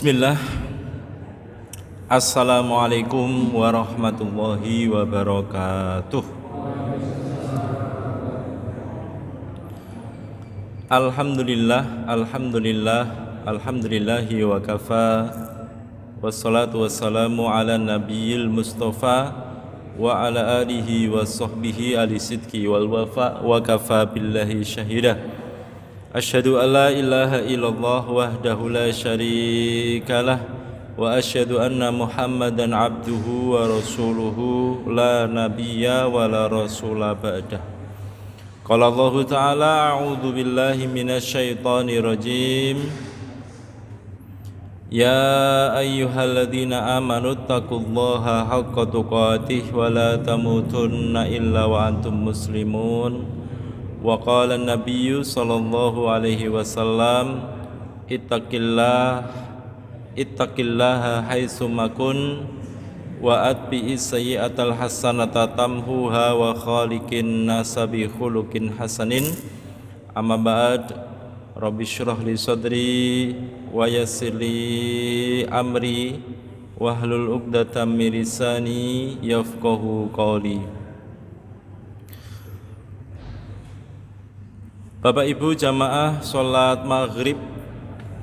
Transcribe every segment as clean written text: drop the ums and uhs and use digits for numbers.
Bismillah. Assalamualaikum warahmatullahi wabarakatuh. Alhamdulillahi wa kafa. Wassalatu wassalamu ala nabiyil mustafa wa ala alihi wa sahbihi ali sidki wal wafa wa kafa billahi syahida. Asyhadu an la ilaha illallah wahdahu la syarikalah wa asyhadu anna Muhammadan abduhu wa rasuluhu la nabiyya wa la rasula ba'dah. Qala Allah ta'ala a'udzu billahi minasyaitonir rajim. Ya ayyuhalladzina amanu taqullaha haqqa tuqatih wa la tamutunna illa wa antum muslimun. Wa qala an-nabiyyu sallallahu alaihi wasallam ittaqillaha haitsu makun wa atbi'is sayyi'atal hasanata tamhuha wa khaliqin nasa bi khuluqin hasanin. Amma ba'd. Rabbi shrah li sadri wa yassir li amri wahlul 'uqdatam min lisani yafqahu qawli. Bapak Ibu jamaah sholat maghrib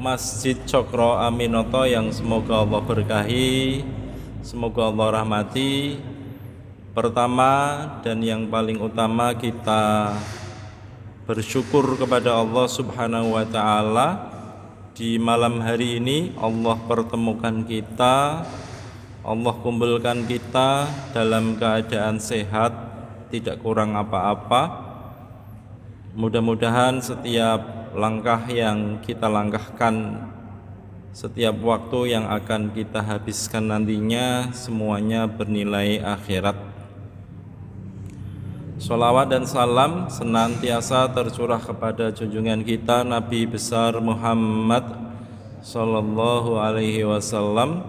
Masjid Cokro Aminoto yang semoga Allah berkahi, semoga Allah rahmati. Pertama dan yang paling utama, kita bersyukur kepada Allah Subhanahu wa ta'ala. Di malam hari ini Allah pertemukan kita, Allah kumpulkan kita dalam keadaan sehat, tidak kurang apa-apa. Mudah-mudahan setiap langkah yang kita langkahkan, setiap waktu yang akan kita habiskan nantinya, semuanya bernilai akhirat. Sholawat dan salam senantiasa tercurah kepada junjungan kita Nabi besar Muhammad Sallallahu alaihi wasallam,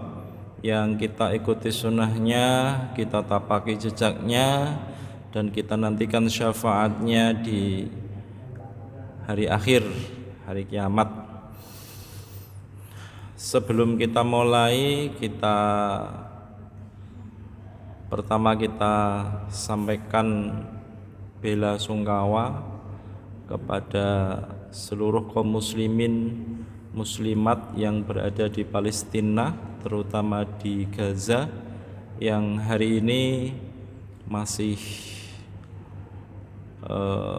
yang kita ikuti sunnahnya, kita tapaki jejaknya, dan kita nantikan syafaatnya di hari akhir, hari kiamat. Sebelum kita mulai, pertama kita sampaikan bela sungkawa kepada seluruh kaum muslimin muslimat yang berada di Palestina, terutama di Gaza, yang hari ini masih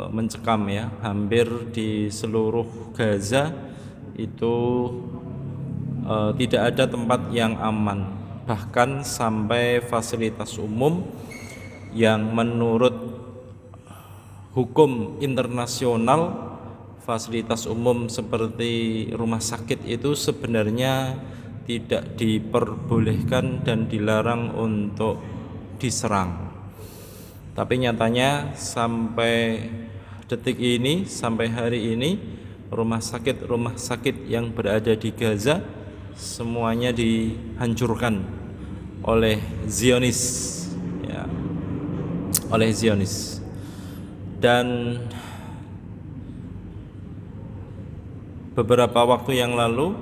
mencekam ya. Hampir di seluruh Gaza itu tidak ada tempat yang aman, bahkan sampai fasilitas umum yang menurut hukum internasional, fasilitas umum seperti rumah sakit itu sebenarnya tidak diperbolehkan dan dilarang untuk diserang. Tapi nyatanya sampai detik ini, sampai hari ini, rumah sakit yang berada di Gaza semuanya dihancurkan oleh Zionis, ya, oleh Zionis. Dan beberapa waktu yang lalu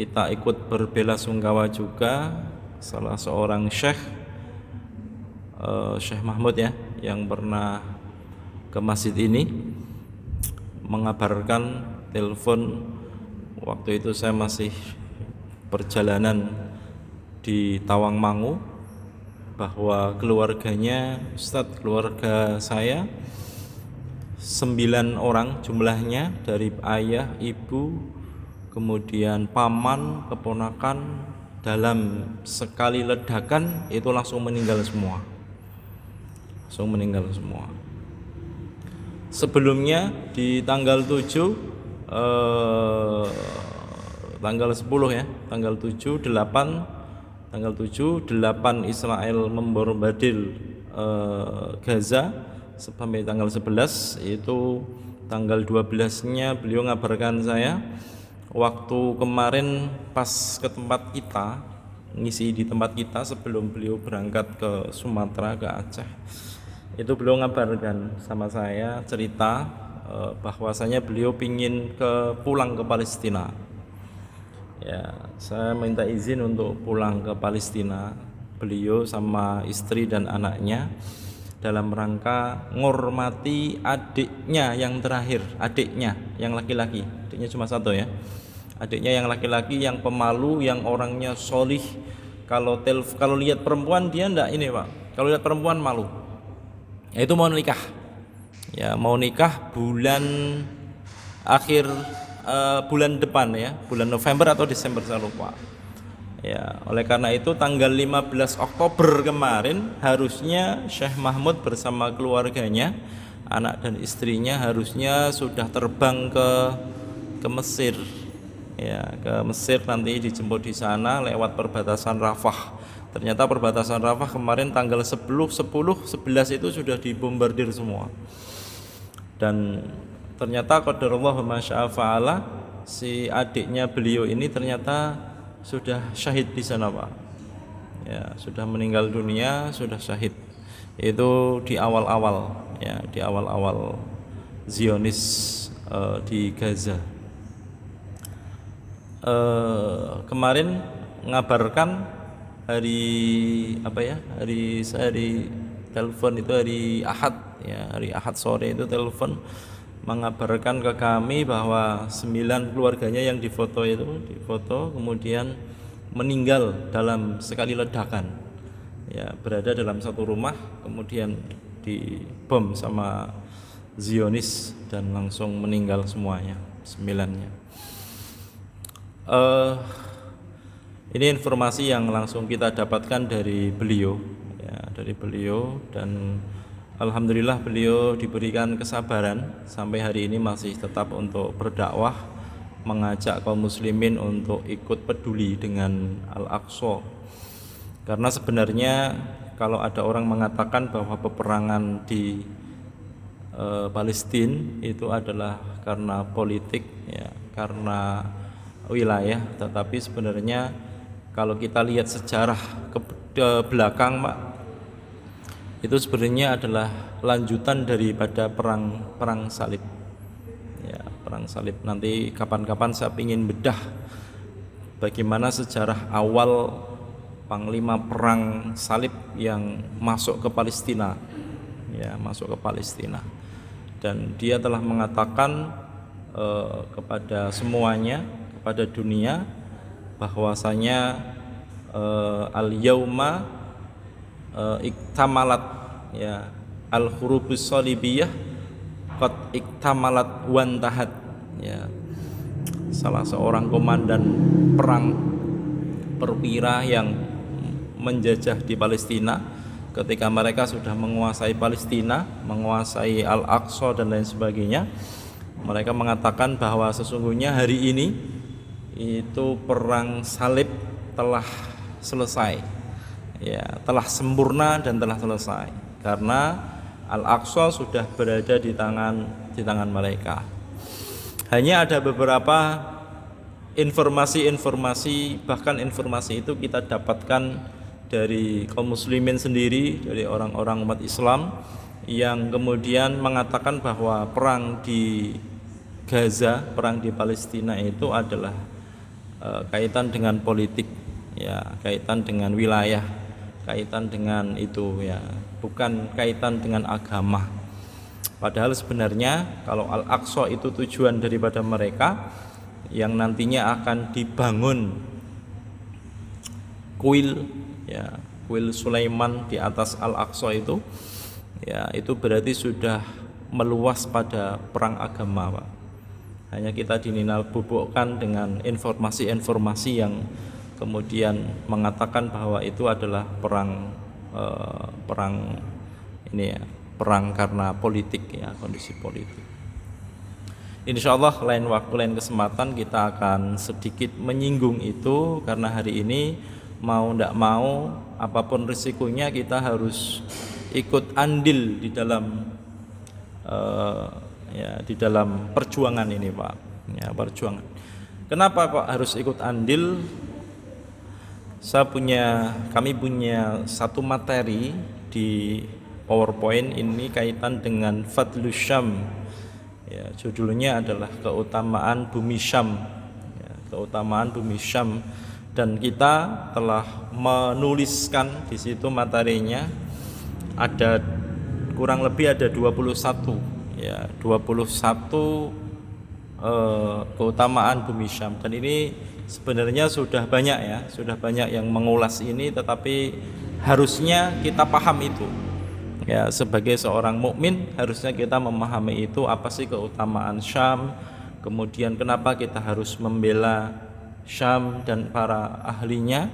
kita ikut berbela sungkawa juga salah seorang Syekh Mahmud ya, yang pernah ke masjid ini, mengabarkan telepon. Waktu itu saya masih perjalanan di Tawangmangu, bahwa keluarganya, keluarga saya 9 orang jumlahnya, dari ayah, ibu, kemudian paman, keponakan, dalam sekali ledakan itu langsung meninggal semua. Sebelumnya di tanggal 7, tanggal 10 ya, tanggal 7, 8 Israel membombardir Gaza sampai tanggal 11. Itu tanggal 12-nya beliau ngabarkan saya, waktu kemarin pas ke tempat kita, ngisi di tempat kita sebelum beliau berangkat ke Sumatera, ke Aceh, itu beliau ngabarkan sama saya, cerita bahwasanya beliau pingin pulang ke Palestina. Ya, saya minta izin untuk pulang ke Palestina. Beliau sama istri dan anaknya dalam rangka ngormati adiknya yang terakhir, adiknya yang laki-laki. Adiknya cuma satu ya. Adiknya yang laki-laki yang pemalu, yang orangnya solih. Kalau lihat perempuan dia ndak ini Pak. Kalau lihat perempuan malu. Ya, itu mau nikah. Ya, mau nikah akhir bulan depan ya, bulan November atau Desember saya lupa. Ya, oleh karena itu tanggal 15 Oktober kemarin harusnya Syekh Mahmud bersama keluarganya, anak dan istrinya harusnya sudah terbang ke Mesir. Ya, ke Mesir nanti dijemput di sana lewat perbatasan Rafah. Ternyata perbatasan Rafah kemarin tanggal 10, 11 itu sudah dibombardir semua. Dan ternyata qadarullah wa masya'a fa'ala, si adiknya beliau ini ternyata sudah syahid di sana Pak. Ya, sudah meninggal dunia, sudah syahid. Itu di awal-awal ya, di awal-awal Zionis di Gaza. Kemarin ngabarkan hari telepon itu hari Ahad ya, hari Ahad sore itu telepon mengabarkan ke kami bahwa 9 keluarganya yang difoto kemudian meninggal dalam sekali ledakan. Ya, berada dalam satu rumah kemudian dibom sama Zionis dan langsung meninggal semuanya, 9-nya. Ini informasi yang langsung kita dapatkan dari beliau ya, dan alhamdulillah beliau diberikan kesabaran sampai hari ini masih tetap untuk berdakwah, mengajak kaum muslimin untuk ikut peduli dengan Al-Aqsa. Karena sebenarnya kalau ada orang mengatakan bahwa peperangan di Palestina itu adalah karena politik ya, karena wilayah, tetapi sebenarnya kalau kita lihat sejarah ke belakang Pak, itu sebenarnya adalah lanjutan daripada perang salib. Ya, perang salib. Nanti kapan-kapan saya ingin bedah bagaimana sejarah awal panglima perang salib yang masuk ke Palestina. Ya, masuk ke Palestina. Dan dia telah mengatakan kepada semuanya, kepada dunia, bahwasanya al-yauma iktamalat ya al-hurubus salibiyah qad iktamalat wantahat ya. Salah seorang komandan perang perwira yang menjajah di Palestina ketika mereka sudah menguasai Palestina, menguasai Al-Aqsa dan lain sebagainya, mereka mengatakan bahwa sesungguhnya hari ini itu perang salib telah selesai ya, telah sempurna dan telah selesai karena Al-Aqsa sudah berada di tangan mereka. Hanya ada beberapa informasi, bahkan informasi itu kita dapatkan dari kaum muslimin sendiri, dari orang-orang umat Islam yang kemudian mengatakan bahwa perang di Gaza, perang di Palestina itu adalah kaitan dengan politik ya, kaitan dengan wilayah, kaitan dengan itu ya, bukan kaitan dengan agama. Padahal sebenarnya kalau Al-Aqsa itu tujuan daripada mereka yang nantinya akan dibangun kuil ya, kuil Sulaiman di atas Al-Aqsa itu ya, itu berarti sudah meluas pada perang agama Pak. Hanya kita bubukkan dengan informasi-informasi yang kemudian mengatakan bahwa itu adalah perang ini ya, perang karena politik ya, kondisi politik. Insyaallah lain waktu, lain kesempatan kita akan sedikit menyinggung itu, karena hari ini mau ndak mau apapun risikonya kita harus ikut andil di dalam di dalam perjuangan ini Pak ya, perjuangan. Kenapa kok harus ikut andil? Kami punya satu materi di PowerPoint ini kaitan dengan Fadlus Syam ya, judulnya adalah keutamaan bumi Syam ya, keutamaan bumi Syam, dan kita telah menuliskan di situ materinya ada kurang lebih ada 21 ya, 21 keutamaan bumi Syam. Dan ini sebenarnya sudah banyak ya, sudah banyak yang mengulas ini, tetapi harusnya kita paham itu. Ya, sebagai seorang mukmin harusnya kita memahami itu, apa sih keutamaan Syam, kemudian kenapa kita harus membela Syam dan para ahlinya.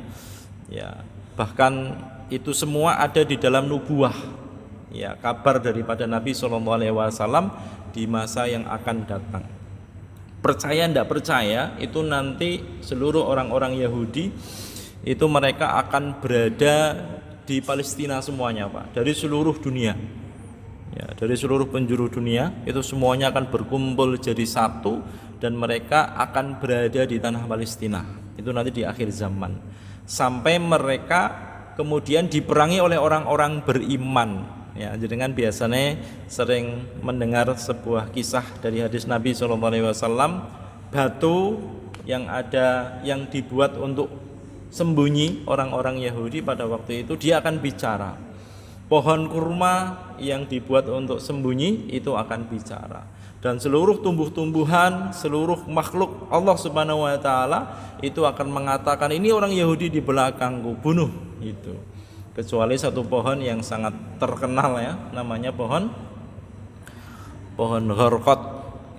Ya, bahkan itu semua ada di dalam nubuah. Ya, kabar daripada Nabi SAW di masa yang akan datang. Percaya tidak percaya, itu nanti seluruh orang-orang Yahudi itu mereka akan berada di Palestina semuanya, Pak, dari seluruh dunia. Ya, dari seluruh penjuru dunia itu semuanya akan berkumpul jadi satu, dan mereka akan berada di tanah Palestina. Itu nanti di akhir zaman. Sampai mereka kemudian diperangi oleh orang-orang beriman. Ya, jenengan biasanya sering mendengar sebuah kisah dari hadis Nabi SAW, batu yang dibuat untuk sembunyi orang-orang Yahudi pada waktu itu, dia akan bicara. Pohon kurma yang dibuat untuk sembunyi itu akan bicara. Dan seluruh tumbuh-tumbuhan, seluruh makhluk Allah Subhanahu wa taala itu akan mengatakan, ini orang Yahudi di belakangku, bunuh itu. Kecuali satu pohon yang sangat terkenal ya, namanya pohon Gharqad.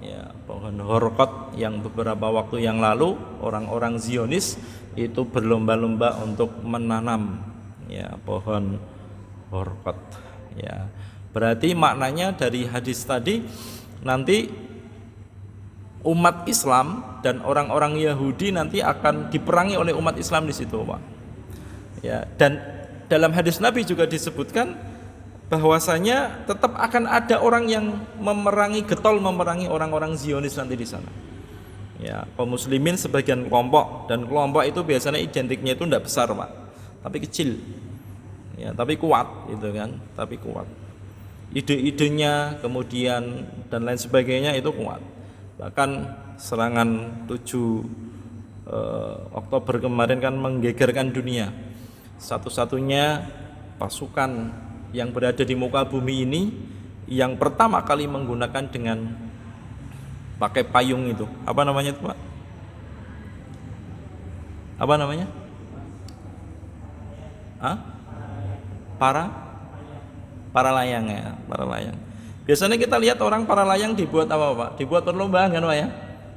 Ya, pohon Gharqad yang beberapa waktu yang lalu orang-orang Zionis itu berlomba-lomba untuk menanam ya pohon Gharqad. Ya, berarti maknanya dari hadis tadi, nanti umat Islam dan orang-orang Yahudi nanti akan diperangi oleh umat Islam di situ, Pak. Ya, dan dalam hadis Nabi juga disebutkan bahwasanya tetap akan ada orang yang memerangi orang-orang Zionis nanti di sana. Ya, kaum muslimin sebagian kelompok, dan kelompok itu biasanya identiknya itu tidak besar, Pak, tapi kecil. Ya, tapi kuat gitu kan, tapi kuat. Ide-idenya kemudian dan lain sebagainya itu kuat. Bahkan serangan 7 Oktober kemarin kan menggegerkan dunia. Satu-satunya pasukan yang berada di muka bumi ini yang pertama kali menggunakan dengan pakai payung itu. Apa namanya itu, Pak? Apa namanya? Para layang ya, para layang. Biasanya kita lihat orang para layang dibuat apa, Pak? Dibuat perlombaan kan, Pak ya?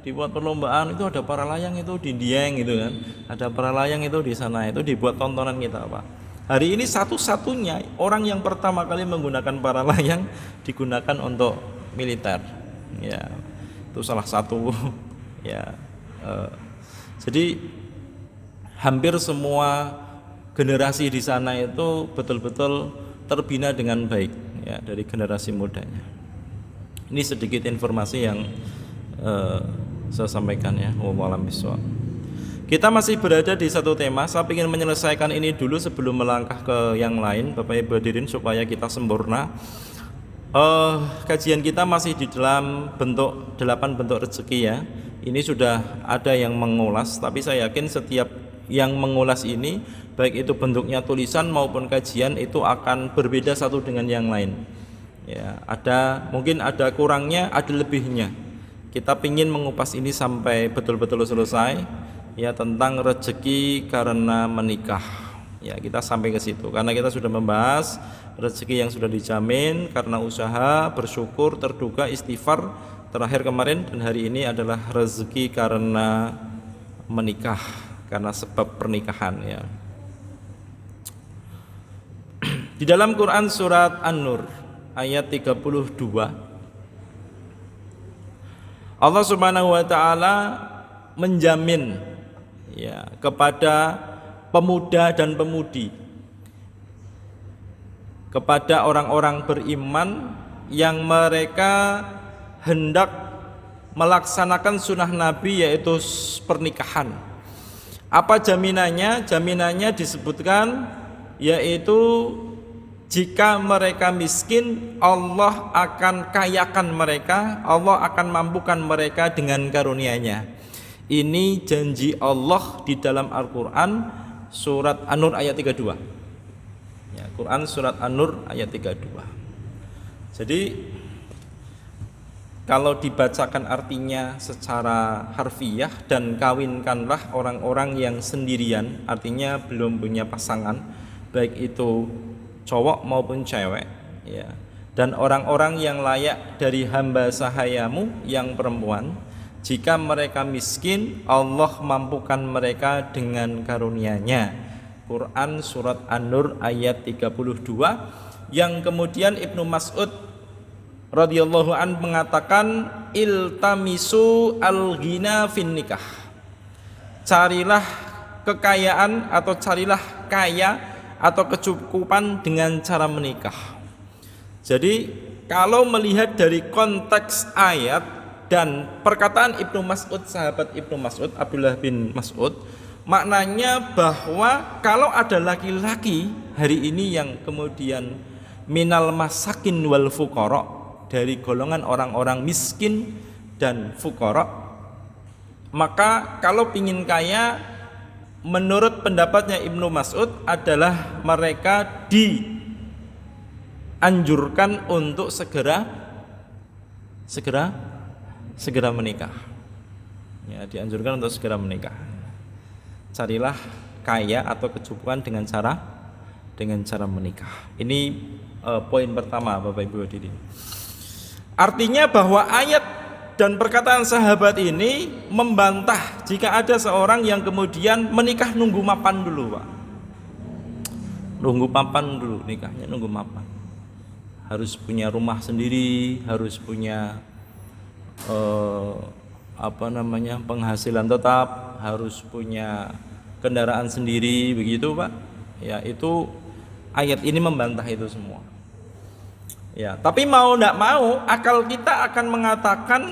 Dibuat perlombaan, itu ada para layang itu di Dieng gitu kan. Ada para layang itu di sana, itu dibuat tontonan kita, Pak. Hari ini satu-satunya orang yang pertama kali menggunakan para layang digunakan untuk militer. Ya, itu salah satu ya. Jadi hampir semua generasi di sana itu betul-betul terbina dengan baik ya dari generasi mudanya. Ini sedikit informasi yang saya sampaikan ya. Wallahu a'lam. Kita masih berada di satu tema. Saya ingin menyelesaikan ini dulu sebelum melangkah ke yang lain, Bapak Ibu hadirin, supaya kita sempurna. Kajian kita masih di dalam bentuk 8 bentuk rezeki ya. Ini sudah ada yang mengulas, tapi saya yakin setiap yang mengulas ini, baik itu bentuknya tulisan maupun kajian, itu akan berbeda satu dengan yang lain. Ya, mungkin ada kurangnya, ada lebihnya. Kita ingin mengupas ini sampai betul-betul selesai ya, tentang rezeki karena menikah. Ya, kita sampai ke situ karena kita sudah membahas rezeki yang sudah dijamin karena usaha, bersyukur, terduga, istighfar terakhir kemarin, dan hari ini adalah rezeki karena menikah, karena sebab pernikahan ya. Di dalam Quran surat An-Nur ayat 32, Allah Subhanahu wa taala menjamin ya kepada pemuda dan pemudi, kepada orang-orang beriman yang mereka hendak melaksanakan sunnah Nabi, yaitu pernikahan. Apa jaminannya? Jaminannya disebutkan yaitu jika mereka miskin, Allah akan kayakan mereka, Allah akan mampukan mereka dengan karunia-Nya. Ini janji Allah di dalam Al-Quran surat An-Nur ayat 32. Ya, Quran surat An-Nur ayat 32. Jadi kalau dibacakan artinya secara harfiah, dan kawinkanlah orang-orang yang sendirian, artinya belum punya pasangan, baik itu cowok maupun cewek, ya. Dan orang-orang yang layak dari hamba sahayamu yang perempuan, jika mereka miskin, Allah mampukan mereka dengan karunia-Nya. Quran surat An-Nur ayat 32. Yang kemudian Ibnu Mas'ud radhiyallahu an mengatakan, iltamisu al-ghina fin nikah. Carilah kekayaan atau carilah kaya atau kecukupan dengan cara menikah. Jadi kalau melihat dari konteks ayat dan perkataan Ibnu Mas'ud, sahabat Ibnu Mas'ud, Abdullah bin Mas'ud, maknanya bahwa kalau ada laki-laki hari ini yang kemudian minal masakin wal fuqara, dari golongan orang-orang miskin dan fuqara, maka kalau pingin kaya, menurut pendapatnya Ibnu Mas'ud adalah mereka dianjurkan untuk segera menikah. Ya, dianjurkan untuk segera menikah. Carilah kaya atau kecukupan dengan cara menikah. Ini poin pertama, Bapak Ibu hadirin. Artinya bahwa ayat dan perkataan sahabat ini membantah jika ada seorang yang kemudian menikah nunggu mapan dulu, Pak. Nunggu mapan dulu, nikahnya nunggu mapan. Harus punya rumah sendiri, harus punya penghasilan tetap, harus punya kendaraan sendiri, begitu Pak. Ya, itu ayat ini membantah itu semua. Ya, tapi mau tidak mau, akal kita akan mengatakan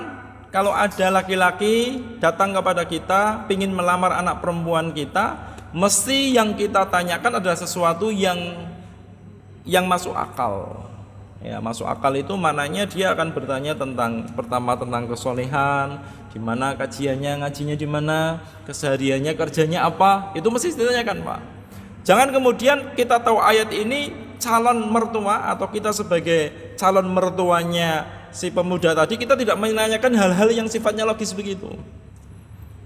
kalau ada laki-laki datang kepada kita pingin melamar anak perempuan kita, mesti yang kita tanyakan adalah sesuatu yang masuk akal. Ya, masuk akal itu maknanya dia akan bertanya tentang, pertama tentang kesolehan, di mana kajiannya, ngajinya di mana, kesehariannya, kerjanya apa, itu mesti ditanyakan, Pak. Jangan kemudian kita tahu ayat ini, calon mertua atau kita sebagai calon mertuanya si pemuda tadi, kita tidak menanyakan hal-hal yang sifatnya logis begitu.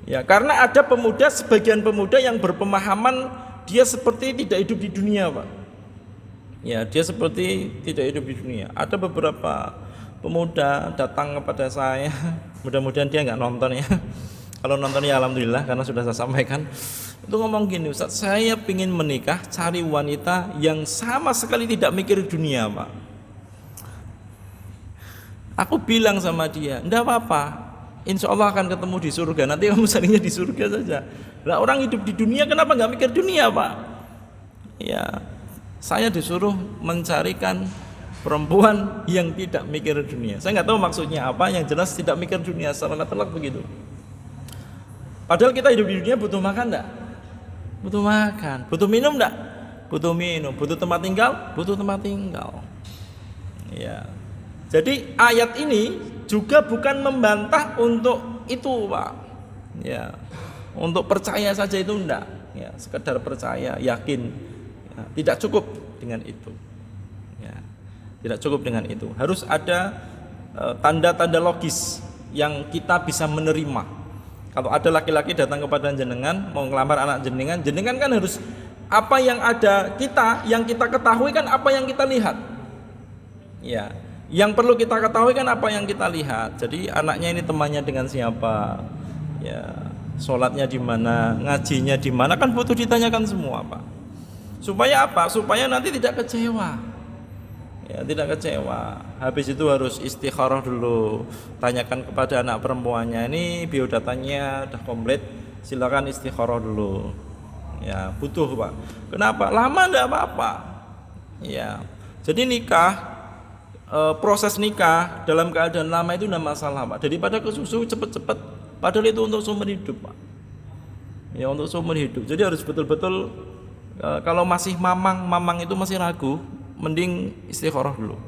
Ya, karena ada pemuda, sebagian pemuda yang berpemahaman dia seperti tidak hidup di dunia, Pak. Ya, dia seperti tidak hidup di dunia. Ada beberapa pemuda datang kepada saya, mudah-mudahan dia nggak nonton ya. Kalau nonton ya alhamdulillah, karena sudah saya sampaikan. Itu ngomong gini, Ustaz, saya pingin menikah, cari wanita yang sama sekali tidak mikir dunia, Pak. Aku bilang sama dia, enggak apa-apa, insya Allah akan ketemu di surga. Nanti kamu carinya di surga saja. Lah, orang hidup di dunia kenapa nggak mikir dunia, Pak? Ya, saya disuruh mencarikan perempuan yang tidak mikir dunia. Saya nggak tahu maksudnya apa, yang jelas tidak mikir dunia secara telak begitu. Padahal kita hidup di dunia butuh makan enggak? Butuh makan. Butuh minum enggak? Butuh minum. Butuh tempat tinggal? Butuh tempat tinggal. Ya. Jadi ayat ini juga bukan membantah untuk itu, Pak. Ya. Untuk percaya saja itu enggak. Ya, sekedar percaya, yakin. Ya, tidak cukup dengan itu. Ya. Tidak cukup dengan itu. Harus ada tanda-tanda logis yang kita bisa menerima. Kalau ada laki-laki datang kepada jenengan mau ngelamar anak jenengan, jenengan kan harus apa yang ada kita, yang kita ketahui kan apa yang kita lihat. Ya, yang perlu kita ketahui kan apa yang kita lihat. Jadi anaknya ini temannya dengan siapa, ya, sholatnya di mana, ngajinya di mana, kan butuh ditanyakan semua, Pak. Supaya apa? Supaya nanti tidak kecewa. Ya, tidak kecewa. Habis itu harus istikharah dulu. Tanyakan kepada anak perempuannya, ini biodatanya udah komplit, silakan istikharah dulu. Ya, butuh, Pak. Kenapa? Lama enggak apa-apa. Ya. Jadi nikah, proses nikah dalam keadaan lama itu enggak masalah, Pak. Daripada kesusu cepet-cepet, padahal itu untuk seumur hidup, Pak. Ya, untuk seumur hidup. Jadi harus betul-betul, kalau masih mamang itu masih ragu, mending istikharah dulu.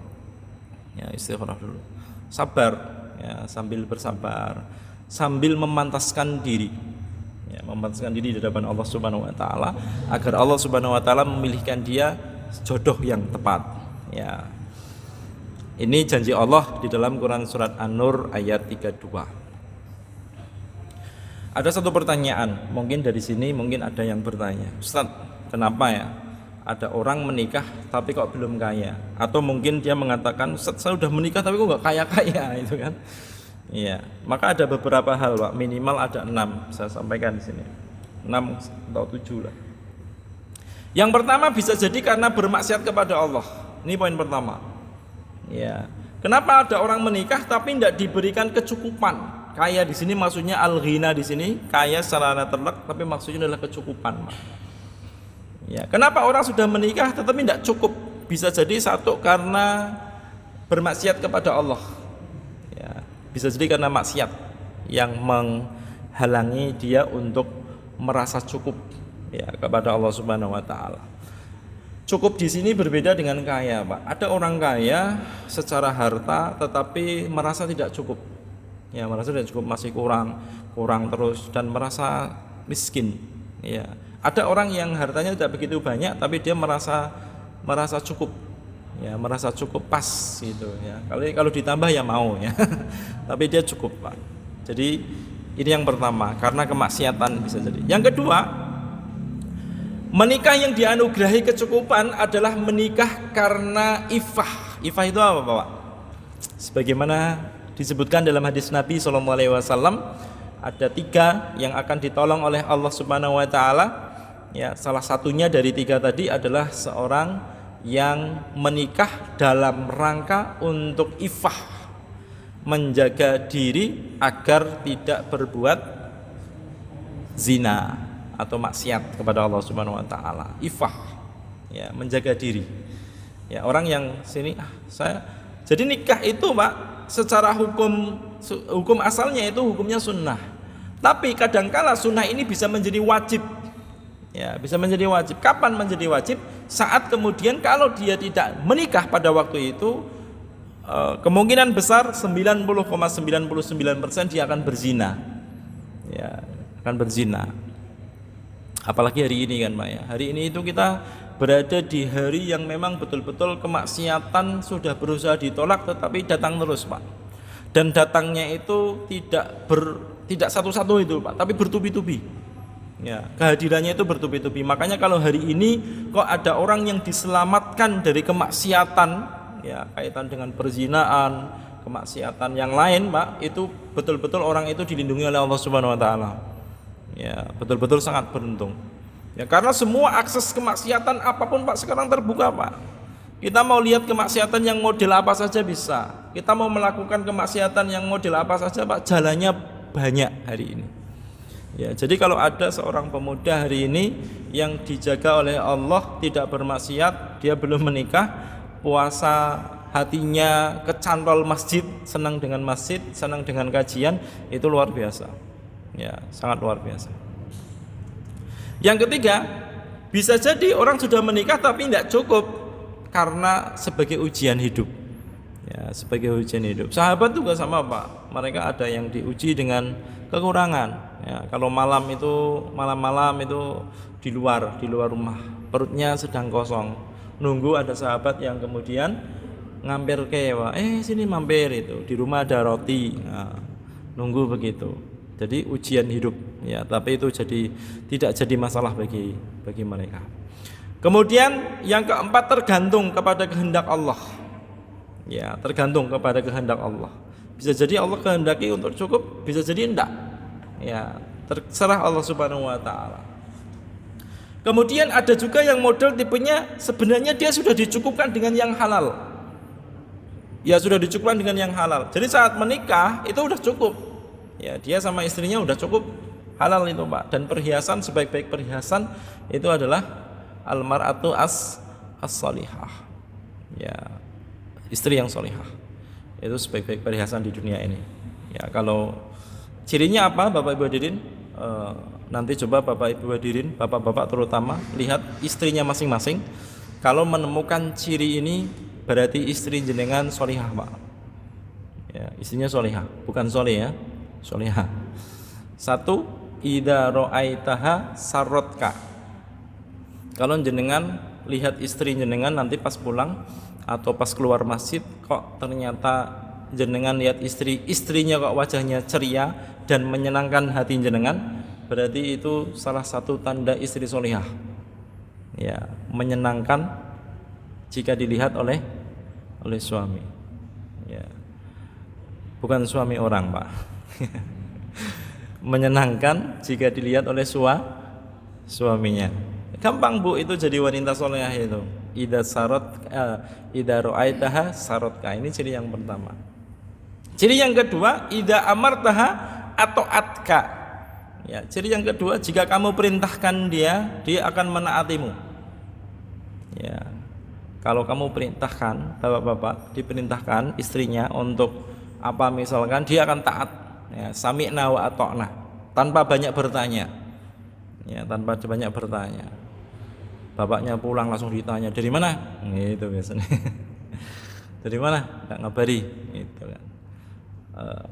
Ya, istikharah dulu. Sabar, ya, sambil bersabar. sambil memantaskan diri. Ya, memantaskan diri di hadapan Allah Subhanahu wa taala agar Allah Subhanahu wa taala memilihkan dia jodoh yang tepat. Ya. Ini janji Allah di dalam Quran surat An-Nur ayat 32. Ada satu pertanyaan, mungkin dari sini mungkin ada yang bertanya, Ustaz, kenapa ya ada orang menikah tapi kok belum kaya? Atau mungkin dia mengatakan, Ustaz, saya sudah menikah tapi kok nggak kaya-kaya, itu kan? Iya, maka ada beberapa hal, Pak. Minimal ada 6, saya sampaikan di sini. 6 atau 7 lah. Yang pertama bisa jadi karena bermaksiat kepada Allah. Ini poin pertama. Ya. Kenapa ada orang menikah tapi tidak diberikan kecukupan? Kaya di sini maksudnya al-ghina di sini, kaya secara terlek, tapi maksudnya adalah kecukupan, Pak. Ya. Kenapa orang sudah menikah tetapi tidak cukup? Bisa jadi satu karena bermaksiat kepada Allah. Ya. Bisa jadi karena maksiat yang menghalangi dia untuk merasa cukup ya kepada Allah Subhanahu wa taala. Cukup di sini berbeda dengan kaya, Pak. Ada orang kaya secara harta tetapi merasa tidak cukup. Ya, merasa tidak cukup, masih kurang terus dan merasa miskin. Ya. Ada orang yang hartanya tidak begitu banyak tapi dia merasa cukup. Ya, merasa cukup pas gitu ya. Kalau ditambah ya mau ya. Tapi dia cukup, Pak. Jadi ini yang pertama, karena kemaksiatan bisa jadi. Yang kedua, menikah yang dianugerahi kecukupan adalah menikah karena ifah. Ifah itu apa, Pak? Sebagaimana disebutkan dalam hadis Nabi SAW, ada 3 yang akan ditolong oleh Allah Subhanahu wa taala. Ya, salah satunya dari 3 tadi adalah seorang yang menikah dalam rangka untuk ifah, menjaga diri agar tidak berbuat zina atau maksiat kepada Allah Subhanahu wa taala. Ifah, ya, menjaga diri. Ya, orang yang sini jadi nikah itu, Pak, secara hukum asalnya itu hukumnya sunnah. Tapi kadangkala sunnah ini bisa menjadi wajib. Ya, bisa menjadi wajib. Kapan menjadi wajib? Saat kemudian kalau dia tidak menikah pada waktu itu, kemungkinan besar 90,99% dia akan berzina. Ya, akan berzina. Apalagi hari ini kan, Pak ya. Hari ini itu kita berada di hari yang memang betul-betul kemaksiatan sudah berusaha ditolak tetapi datang terus, Pak. Dan datangnya itu tidak satu-satu itu, Pak, tapi bertubi-tubi. Ya, kehadirannya itu bertubi-tubi. Makanya kalau hari ini kok ada orang yang diselamatkan dari kemaksiatan, ya, kaitan dengan perzinaan, kemaksiatan yang lain, Pak, itu betul-betul orang itu dilindungi oleh Allah Subhanahu wa taala. Ya, betul-betul sangat beruntung. Ya, karena semua akses kemaksiatan apapun, Pak, sekarang terbuka, Pak. Kita mau lihat kemaksiatan yang model apa saja bisa. Kita mau melakukan kemaksiatan yang model apa saja, Pak, jalannya banyak hari ini. Ya, jadi kalau ada seorang pemuda hari ini yang dijaga oleh Allah, tidak bermaksiat, dia belum menikah, puasa, hatinya kecantol masjid, senang dengan masjid, senang dengan kajian, itu luar biasa. Ya, sangat luar biasa. Yang ketiga, bisa jadi orang sudah menikah tapi tidak cukup karena sebagai ujian hidup. Ya, sebagai ujian hidup. Sahabat juga sama, Pak. Mereka ada yang diuji dengan kekurangan. Ya, kalau malam itu di luar rumah, perutnya sedang kosong, nunggu ada sahabat yang kemudian ngampir sini mampir, itu di rumah ada roti. Nah, nunggu begitu. Jadi ujian hidup, ya, tapi itu tidak jadi masalah bagi mereka. Kemudian yang keempat, tergantung kepada kehendak Allah. Ya, tergantung kepada kehendak Allah. Bisa jadi Allah kehendaki untuk cukup, bisa jadi enggak. Ya, terserah Allah Subhanahu wa taala. Kemudian ada juga yang model tipenya sebenarnya dia sudah dicukupkan dengan yang halal. Ya, sudah dicukupkan dengan yang halal. Jadi saat menikah itu udah cukup. Ya, dia sama istrinya udah cukup halal itu, Pak. Dan perhiasan, sebaik-baik perhiasan itu adalah almar'atu as-salihah. Ya, istri yang salihah. Itu sebaik-baik perhiasan di dunia ini. Ya, kalau cirinya apa, Bapak Ibu hadirin? Nanti coba Bapak Ibu hadirin, bapak-bapak terutama, lihat istrinya masing-masing. Kalau menemukan ciri ini, berarti istri jenengan solihah, Pak. Ya, istrinya solihah, bukan soleh ya, solihah. Satu, idza ra'aitaha sarrotka. Kalau jenengan lihat istri jenengan nanti pas pulang atau pas keluar masjid, kok ternyata jenengan lihat istrinya kok wajahnya ceria dan menyenangkan hati jenengan, berarti itu salah satu tanda istri solihah. Ya, menyenangkan jika dilihat oleh suami. Ya. Bukan suami orang, Pak. Menyenangkan jika dilihat oleh suaminya. Gampang, Bu, itu jadi wanita solehah itu. Idza ra'aitaha sarotka. Ini ciri yang pertama. Ciri yang kedua, idza amartaha ata'atka. Ya, ciri yang kedua, jika kamu perintahkan dia akan menaatimu. Ya. Kalau kamu perintahkan, bapak-bapak diperintahkan istrinya untuk apa misalkan, dia akan taat. Ya, sami'na wa ata'na, tanpa banyak bertanya. Ya, tanpa banyak bertanya. Bapaknya pulang langsung ditanya, dari mana? Gitu biasanya. Dari mana? Enggak ngabari, gitu kan.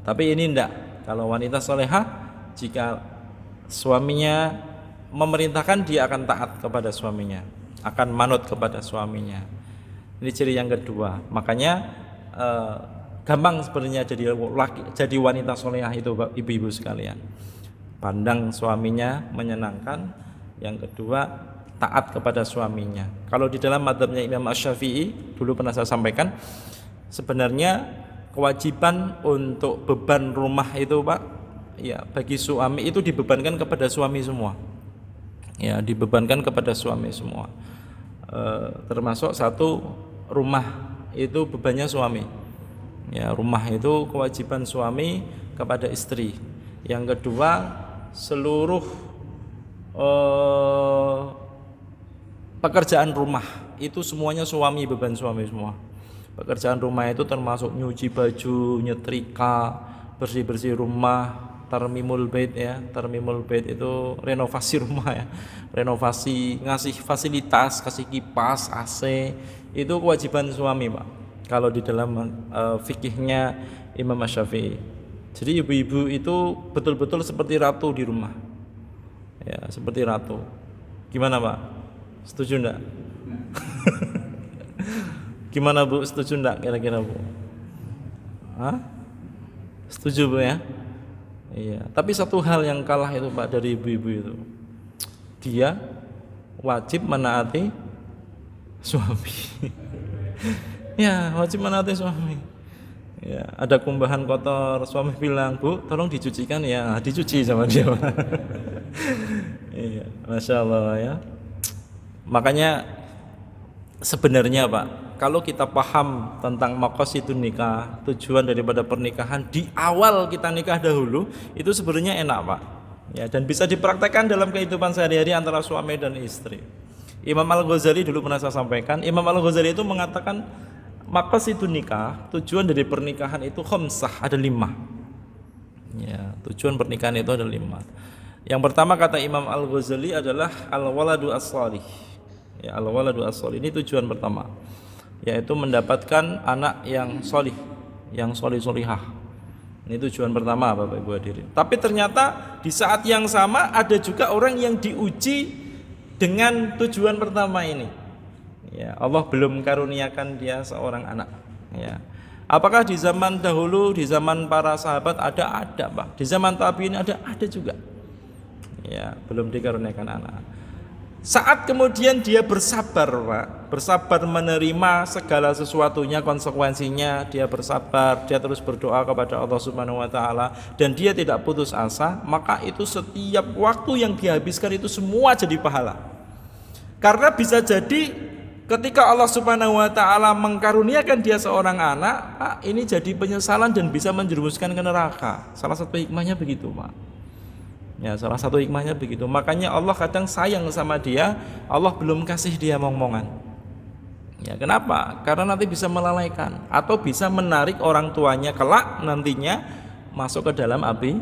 Tapi ini enggak. Kalau wanita solehah, jika suaminya memerintahkan, dia akan taat kepada suaminya, akan manut kepada suaminya. Ini ciri yang kedua. Makanya gampang sebenarnya jadi wanita solehah itu, ibu-ibu sekalian. Pandang suaminya menyenangkan. Yang kedua, taat kepada suaminya. Kalau di dalam mazhabnya Imam Asy-Syafi'i, dulu pernah saya sampaikan, sebenarnya kewajiban untuk beban rumah itu, Pak, ya bagi suami itu dibebankan kepada suami semua. Ya, dibebankan kepada suami semua. Termasuk satu, rumah itu bebannya suami. Ya, rumah itu kewajiban suami kepada istri. Yang kedua, seluruh pekerjaan rumah itu semuanya suami, beban suami semua. Pekerjaan rumah itu termasuk nyuci baju, nyetrika, bersih-bersih rumah, tarmimul bait ya. Tarmimul bait itu renovasi rumah ya. Renovasi, ngasih fasilitas, kasih kipas, AC, itu kewajiban suami, Pak. Kalau di dalam fikihnya Imam Asy-Syafi'i. Jadi ibu-ibu itu betul-betul seperti ratu di rumah. Ya, seperti ratu. Gimana, Pak? Setuju enggak? Gimana, Bu? Setuju enggak kira-kira, Bu? Hah? Setuju, Bu, ya? Iya, tapi satu hal yang kalah itu, Pak, dari ibu-ibu itu. Dia wajib menaati suami. Ya, wajib menaati suami. Ya, ada kumbahan kotor, suami bilang, "Bu, tolong dicucikan." Ya, dicuci sama dia. Iya, Masya Allah ya. Makanya sebenarnya, Pak, kalau kita paham tentang maqasidun nikah, tujuan daripada pernikahan di awal kita nikah dahulu, itu sebenarnya enak, Pak. Ya, dan bisa dipraktekkan dalam kehidupan sehari-hari antara suami dan istri. Imam Al-Ghazali dulu pernah saya sampaikan, Imam Al-Ghazali itu mengatakan maqasidun nikah, tujuan dari pernikahan itu khamsah, ada 5. Ya, tujuan pernikahan itu ada 5. Yang pertama kata Imam Al-Ghazali adalah al-waladu as-salih. Ya, al-waladu as-salih ini tujuan pertama, yaitu mendapatkan anak yang solih, yang solih-solihah. Ini tujuan pertama, Bapak Ibu hadirin. Tapi ternyata di saat yang sama ada juga orang yang diuji dengan tujuan pertama ini. Ya, Allah belum karuniakan dia seorang anak. Ya. Apakah di zaman dahulu, di zaman para sahabat ada, Pak. Di zaman tabi'in ada juga. Ya, belum dikaruniakan anak. Saat kemudian dia bersabar, Pak, bersabar menerima segala sesuatunya, konsekuensinya, dia bersabar, dia terus berdoa kepada Allah Subhanahu wa taala dan dia tidak putus asa, maka itu setiap waktu yang dihabiskan itu semua jadi pahala. Karena bisa jadi ketika Allah Subhanahu wa taala mengkaruniakan dia seorang anak, Pak, ini jadi penyesalan dan bisa menjerumuskan ke neraka. Salah satu hikmahnya begitu, Pak. Ya, salah satu hikmahnya begitu. Makanya Allah kadang sayang sama dia, Allah belum kasih dia momongan. Ya, kenapa? Karena nanti bisa melalaikan atau bisa menarik orang tuanya kelak nantinya masuk ke dalam api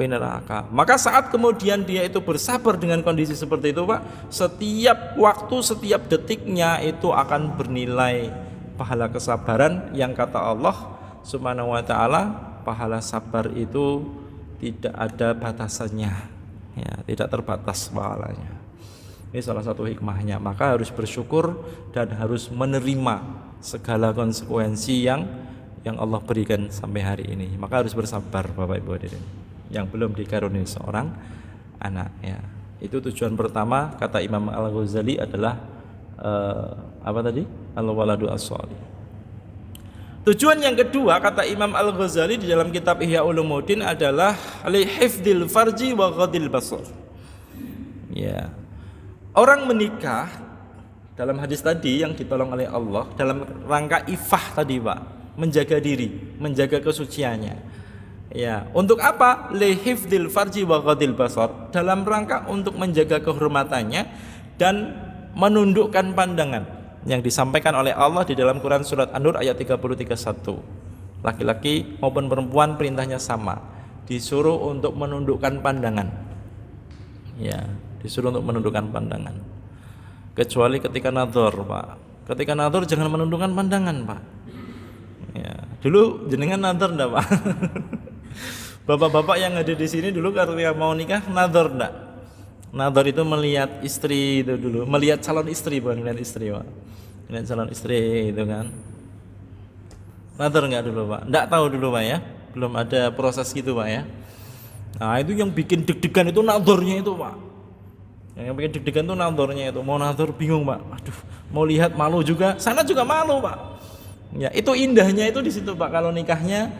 neraka. Maka saat kemudian dia itu bersabar dengan kondisi seperti itu, Pak, setiap waktu, setiap detiknya itu akan bernilai pahala kesabaran yang kata Allah Subhanahu wa taala, pahala sabar itu tidak ada batasannya, ya, tidak terbatas pahalanya. Ini salah satu hikmahnya. Maka harus bersyukur dan harus menerima segala konsekuensi yang Allah berikan sampai hari ini. Maka harus bersabar Bapak Ibu hadirin yang belum dikaruniai seorang anak, ya. Itu tujuan pertama kata Imam Al-Ghazali adalah apa tadi? Al-waladu as-shalih. Tujuan yang kedua kata Imam Al-Ghazali di dalam kitab Ihya Ulumuddin adalah li hifdzil farji wa ghadil basar. Ya. Orang menikah dalam hadis tadi yang ditolong oleh Allah dalam rangka ifah tadi Pak, menjaga diri, menjaga kesuciannya. Ya, untuk apa? Li hifdzil farji wa ghadil basar, dalam rangka untuk menjaga kehormatannya dan menundukkan pandangan yang disampaikan oleh Allah di dalam Quran surat An-Nur ayat 33:1. Laki-laki maupun perempuan perintahnya sama, disuruh untuk menundukkan pandangan. Ya, disuruh untuk menundukkan pandangan. Kecuali ketika nadhar, Pak. Ketika nadhar jangan menundukkan pandangan, Pak. Ya, dulu jenengan nadhar enggak, Pak? Bapak-bapak yang ada di sini dulu ketika mau nikah nadhar enggak? Nadhar itu melihat istri itu dulu, melihat calon istri, bukan melihat istri, Pak. Melihat calon istri itu kan. Nadhar enggak dulu, Pak? Enggak tahu dulu, Pak, ya. Belum ada proses gitu, Pak, ya. Nah, itu yang bikin deg-degan itu nadharnya itu, Pak. Yang bikin deg-degan itu nadharnya itu. Mau nadhar bingung, Pak. Aduh, mau lihat malu juga. Sana juga malu, Pak. Ya, itu indahnya itu di situ, Pak. Kalau nikahnya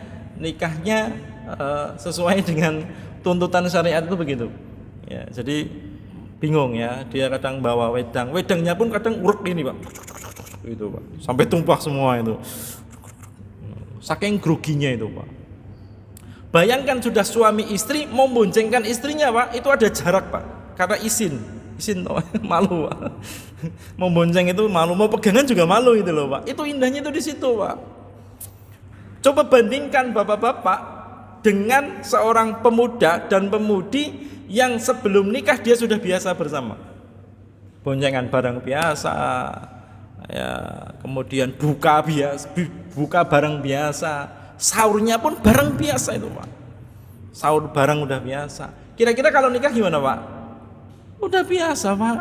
sesuai dengan tuntutan syariat itu begitu. Ya, jadi bingung ya. Dia kadang bawa wedangnya pun kadang urek ini, Pak. Itu, Pak. Sampai tumpah semua itu. Saking groginya itu, Pak. Bayangkan sudah suami istri mau boncengkan istrinya, Pak, itu ada jarak, Pak. Karena izin malu, Pak. Mau bonceng itu malu, mau pegangan juga malu itu loh, Pak. Itu indahnya itu di situ, Pak. Coba bandingkan Bapak-bapak dengan seorang pemuda dan pemudi yang sebelum nikah dia sudah biasa bersama. Boncengan bareng biasa, ya, kemudian buka bareng biasa. Sahurnya pun bareng biasa itu, Pak. Sahur bareng udah biasa. Kira-kira kalau nikah gimana, Pak? Udah biasa, Pak.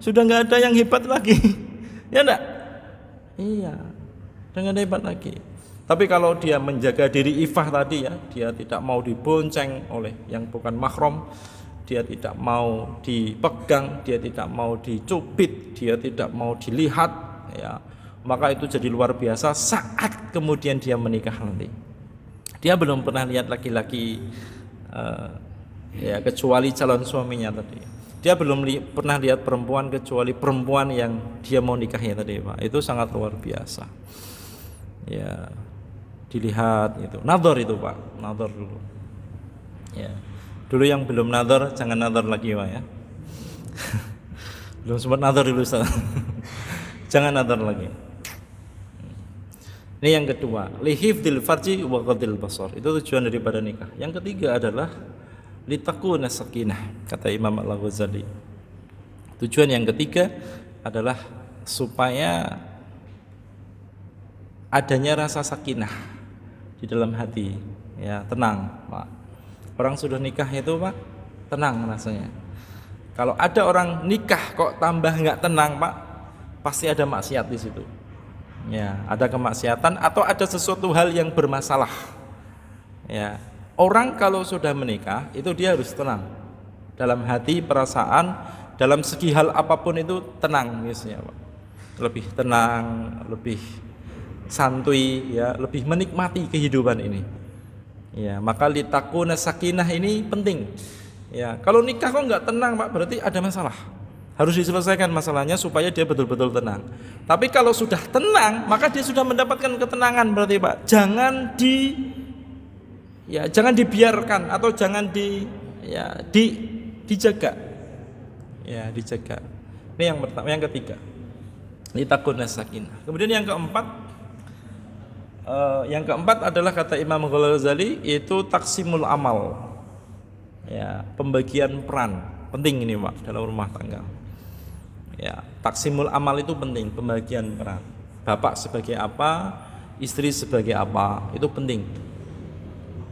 Sudah nggak ada yang hebat lagi. Ya enggak? Iya. Udah nggak ada hebat lagi. Tapi kalau dia menjaga diri ifah tadi ya, dia tidak mau dibonceng oleh yang bukan mahram, dia tidak mau dipegang, dia tidak mau dicubit, dia tidak mau dilihat, ya. Maka itu jadi luar biasa saat kemudian dia menikah nanti. Dia belum pernah lihat laki-laki ya kecuali calon suaminya tadi. Dia belum pernah lihat perempuan kecuali perempuan yang dia mau nikahnya tadi, Pak. Itu sangat luar biasa. Ya, dilihat itu. Nadhar itu, Pak. Nadhar dulu. Ya. Dulu yang belum nadhar jangan nadhar lagi, Pak, ya. Belum sempat nadhar dulu, Ustaz. Jangan nadhar lagi. Ini yang kedua, lihifdzil farji wa ghadil basar. Itu tujuan daripada nikah. Yang ketiga adalah litakuna sakinah, kata Imam Al-Ghazali. Tujuan yang ketiga adalah supaya adanya rasa sakinah di dalam hati, ya, tenang, Pak. Orang sudah nikah itu, Pak, tenang rasanya. Kalau ada orang nikah kok tambah nggak tenang, Pak, pasti ada maksiat di situ. Ya, ada kemaksiatan atau ada sesuatu hal yang bermasalah. Ya, orang kalau sudah menikah itu dia harus tenang dalam hati, perasaan, dalam segi hal apapun itu tenang biasanya, Pak. Lebih tenang, lebih santuy, ya, lebih menikmati kehidupan ini. Ya, maka litakuna sakinah ini penting. Ya, kalau nikah kok nggak tenang, Pak, berarti ada masalah. Harus diselesaikan masalahnya supaya dia betul-betul tenang. Tapi kalau sudah tenang, maka dia sudah mendapatkan ketenangan berarti, Pak. Jangan dibiarkan atau jangan dijaga. Ya, dijaga. Ini yang pertama, yang ketiga. Litakun sakinah. Kemudian yang keempat adalah kata Imam Ghazali itu taksimul amal. Ya, pembagian peran. Penting ini, Pak, dalam rumah tangga. Ya, taksimul amal itu penting, pembagian peran. Bapak sebagai apa, istri sebagai apa, itu penting.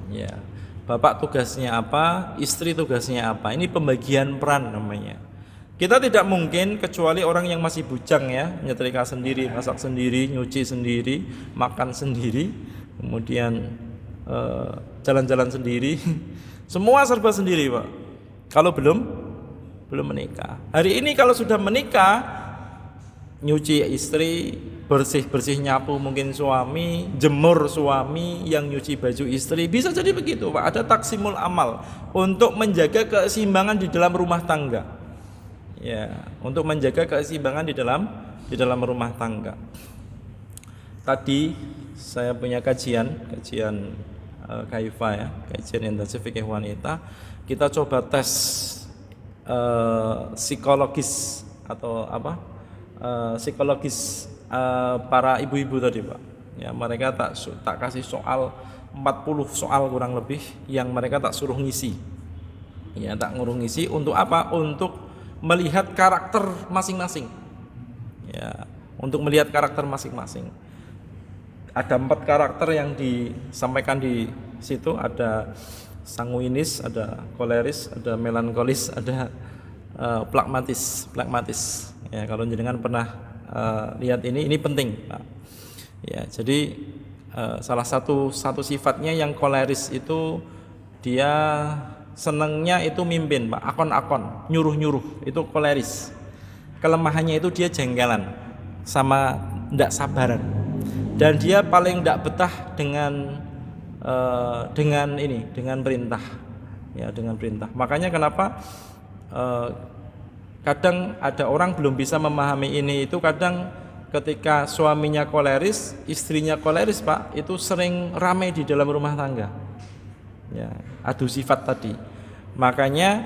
Ya. bapak tugasnya apa, istri tugasnya apa. Ini pembagian peran namanya. Kita tidak mungkin kecuali orang yang masih bujang ya, nyetrika sendiri, masak sendiri, nyuci sendiri, makan sendiri, kemudian jalan-jalan sendiri, semua serba sendiri Pak. Kalau belum menikah. Hari ini kalau sudah menikah, nyuci istri, bersih-bersih nyapu mungkin suami, jemur suami, yang nyuci baju istri, bisa jadi begitu Pak. Ada taksimul amal untuk menjaga keseimbangan di dalam rumah tangga. Ya, untuk menjaga keseimbangan di dalam rumah tangga. Tadi saya punya kajian Kaifa ya, kajian intensif fikih wanita. Kita coba tes psikologis atau apa? Psikologis para ibu-ibu tadi Pak. Ya, mereka tak kasih soal 40 soal kurang lebih yang mereka tak suruh ngisi. Ya, tak nguruh ngisi untuk apa? Untuk melihat karakter masing-masing. Ya, untuk melihat karakter masing-masing. Ada 4 karakter yang disampaikan di situ, ada sanguinis, ada koleris, ada melankolis, ada plakmatis. Ya, kalau jenengan pernah lihat ini penting, Pak. Ya, jadi salah satu sifatnya yang koleris itu dia senangnya itu mimpin, Pak, akon-akon, nyuruh-nyuruh, itu koleris. Kelemahannya itu dia jengkelan sama ndak sabaran. Dan dia paling ndak betah dengan perintah. Ya, dengan perintah. Makanya kenapa kadang ada orang belum bisa memahami ini, itu kadang ketika suaminya koleris, istrinya koleris, Pak, itu sering ramai di dalam rumah tangga. Ya, adu sifat tadi. Makanya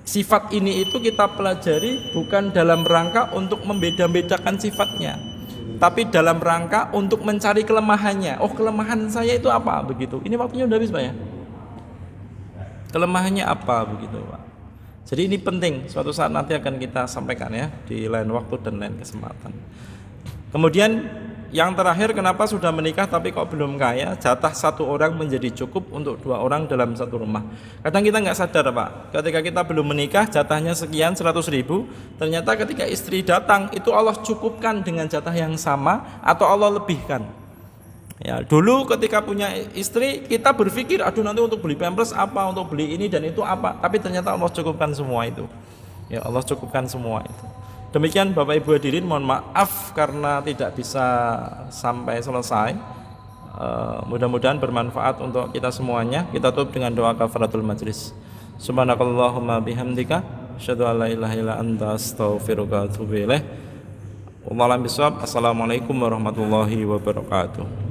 sifat ini itu kita pelajari bukan dalam rangka untuk membeda-bedakan sifatnya, tapi dalam rangka untuk mencari kelemahannya. Oh, kelemahan saya itu apa begitu. Ini waktunya udah habis Pak ya. Kelemahannya apa begitu Pak. Jadi ini penting, suatu saat nanti akan kita sampaikan ya di lain waktu dan lain kesempatan. Kemudian yang terakhir, kenapa sudah menikah tapi kok belum kaya? Jatah 1 orang menjadi cukup untuk 2 orang dalam satu rumah. Kadang kita nggak sadar Pak, ketika kita belum menikah jatahnya sekian 100.000, ternyata ketika istri datang itu Allah cukupkan dengan jatah yang sama atau Allah lebihkan. Ya, dulu ketika punya istri kita berpikir, aduh nanti untuk beli pampers apa, untuk beli ini dan itu apa, tapi ternyata Allah cukupkan semua itu. Ya, Allah cukupkan semua itu. Demikian Bapak Ibu hadirin, mohon maaf karena tidak bisa sampai selesai. Mudah-mudahan bermanfaat untuk kita semuanya. Kita tutup dengan doa kafaratul majlis. Subhanakallahumma bihamdika asyhadu an la ilaha illa anta astaghfiruka wa atubu ilaik. Wallahu a'lam bishawab. Assalamualaikum warahmatullahi wabarakatuh.